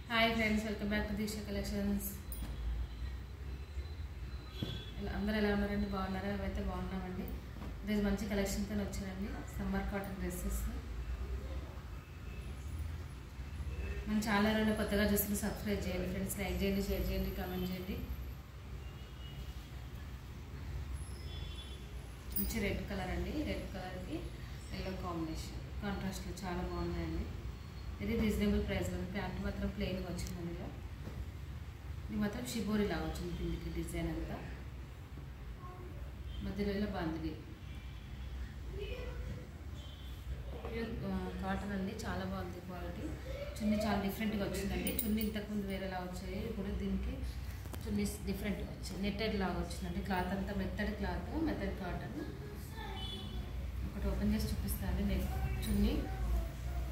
Hi friends, welcome back to Deeksha collections. అందరూ ఎలా ఉన్నారండి? బాగున్నారా? మేమైతే బాగున్నామండి. ఈరోజు మంచి కలెక్షన్తో వచ్చానండి. Summer cotton dresses. మన ఛానల్ కొత్తగా చూసి సబ్స్క్రైబ్ చేయండి ఫ్రెండ్స్. లైక్ చేయండి, షేర్ చేయండి, కామెంట్ చేయండి. మంచి రెడ్ కలర్ అండి. రెడ్ కలర్కి ఎల్లో కాంబినేషన్ కాంట్రాస్ట్లో చాలా బాగున్నాయండి. ఇది రీజనబుల్ ప్రైస్లో ఉంది. ప్యాంట్ మాత్రం ప్లెయిన్గా వచ్చిందండి. ఇది మాత్రం షిబోరి లాగా వచ్చింది. కిందికి డిజైన్ అంతా మధ్యలో బాందిని కాటన్ అండి. చాలా బాగుంది క్వాలిటీ. చున్నీ చాలా డిఫరెంట్గా వచ్చిందండి. చున్నీ ఇంతకుముందు వేరేలా వచ్చాయి, ఇప్పుడు దీనికి చున్నీ డిఫరెంట్గా వచ్చింది. నెట్టెడ్ లాగా వచ్చిందండి. క్లాత్ అంతా మెత్తడి క్లాత్, మెత్తడి కాటన్. ఒకటి ఓపెన్ చేసి చూపిస్తాను. నెక్ చున్నీ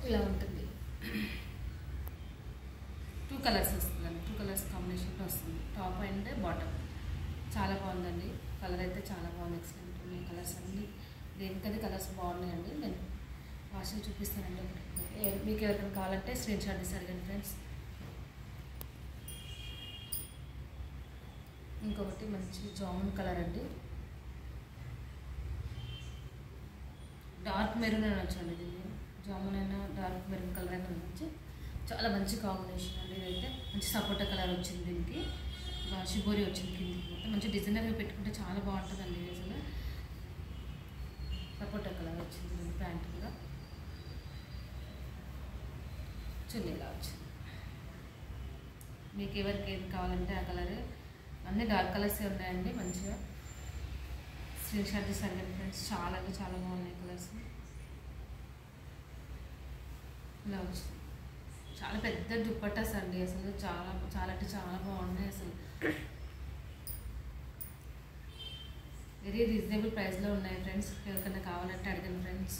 ఇలా ఉంటుంది. 2 కలర్స్ వస్తుందండి. 2 కలర్స్ కాంబినేషన్లో వస్తుంది. Top and bottom. చాలా బాగుందండి. కలర్ అయితే చాలా బాగుంది. ఎక్సలెంట్ ఉన్నాయి కలర్స్ అన్నీ. దేనికది కలర్స్ బాగున్నాయండి. నేను వాష్ చూపిస్తానండి. మీకు ఎవరికైనా కావాలంటే స్క్రీన్ షాట్ తీసి అడగండి ఫ్రెండ్స్. ఇంకొకటి మంచి జామున్ కలర్ అండి. డార్క్ మెరూన్ అని వచ్చండి. దీన్ని జామున్ అయినా డార్క్ మెరూన్ కలర్ అయినా వచ్చి చాలా మంచి కాంబినేషన్ అండి. ఇదైతే మంచి సపోటా కలర్ వచ్చింది. దీనికి షిబోరి వచ్చింది. కిందికి మొత్తం మంచి డిజైనర్గా పెట్టుకుంటే చాలా బాగుంటుందండి. అసలు సపోటా కలర్ వచ్చింది. ప్యాంట్ కూడా చున్నీలా వచ్చింది. మీకు ఎవరికి ఏది కావాలంటే ఆ కలర్. అన్నీ డార్క్ కలర్స్ ఉన్నాయండి. మంచిగా స్క్రీన్ షాట్ తీసి అడగండి ఫ్రెండ్స్. చాలా అంటే చాలా బాగున్నాయి కలర్స్. ఇలా వచ్చింది. చాలా పెద్ద దుప్పట్టాస్ అండి. అసలు చాలా చాలా అంటే చాలా బాగున్నాయి. అసలు వెరీ రీజనబుల్ ప్రైస్లో ఉన్నాయి ఫ్రెండ్స్. ఎవరికైనా కావాలంటే అడగండి ఫ్రెండ్స్.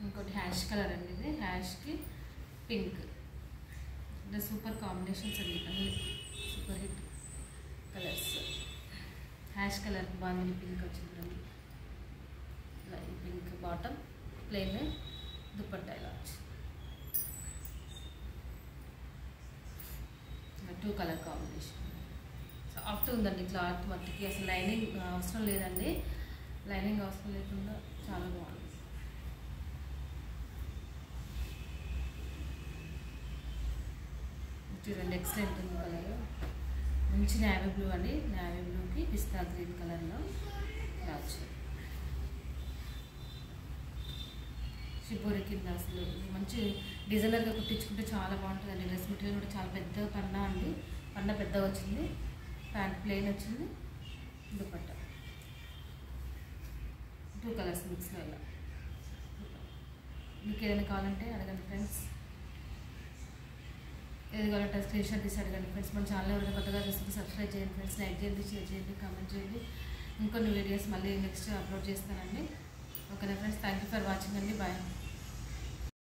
ఇంకోటి హ్యాష్ కలర్ అండి. ఇది హ్యాష్కి పింక్. అంటే సూపర్ కాంబినేషన్స్ అండి. అన్ని super hit colours. Ash colour బాగుంది. పింక్ వచ్చిందండి. పింక్ బాటమ్, ప్లెయిన్ దుపట్టా ఇలా వచ్చింది. 2 కలర్ కాంబినేషన్. సాఫ్ట్ ఉందండి క్లాత్ మట్టికి. అసలు లైనింగ్ అవసరం లేదండి. లైనింగ్ అవసరం లేకుండా చాలా బాగుంది. చూడండి, ఎక్సలెంట్ ఉంది కలర్. మంచి నేవీ బ్లూ అండి. నేవీ బ్లూకి పిస్తా గ్రీన్ కలర్లో ఇలా వచ్చింది. షిబోరి కింద అసలు మంచి డిజైనర్గా కుట్టించుకుంటే చాలా బాగుంటుందండి. డ్రెస్ మెటీరియల్ కూడా చాలా పెద్దగా పన్నా అండి. పన్న పెద్దగా వచ్చింది. ప్యాంట్ ప్లెయిన్ వచ్చింది. దుపట్టా 2 కలర్స్ మిక్స్లో ఇలా. మీకు ఏదైనా కావాలంటే అడగండి ఫ్రెండ్స్. ఏది కావాలంటే స్క్రీన్ షాట్ తీసి అడగండి ఫ్రెండ్స్. మన ఛానల్ ఎవరైనా కొత్తగా చూస్తే సబ్స్క్రైబ్ చేయండి ఫ్రెండ్స్. లైక్ చేయండి, షేర్ చేయండి, కామెంట్ చేయండి. ఇంకొన్ని వీడియోస్ మళ్ళీ నెక్స్ట్ అప్లోడ్ చేస్తానండి. ఓకేనా friends? Thank you for watching అండి. బాయ్.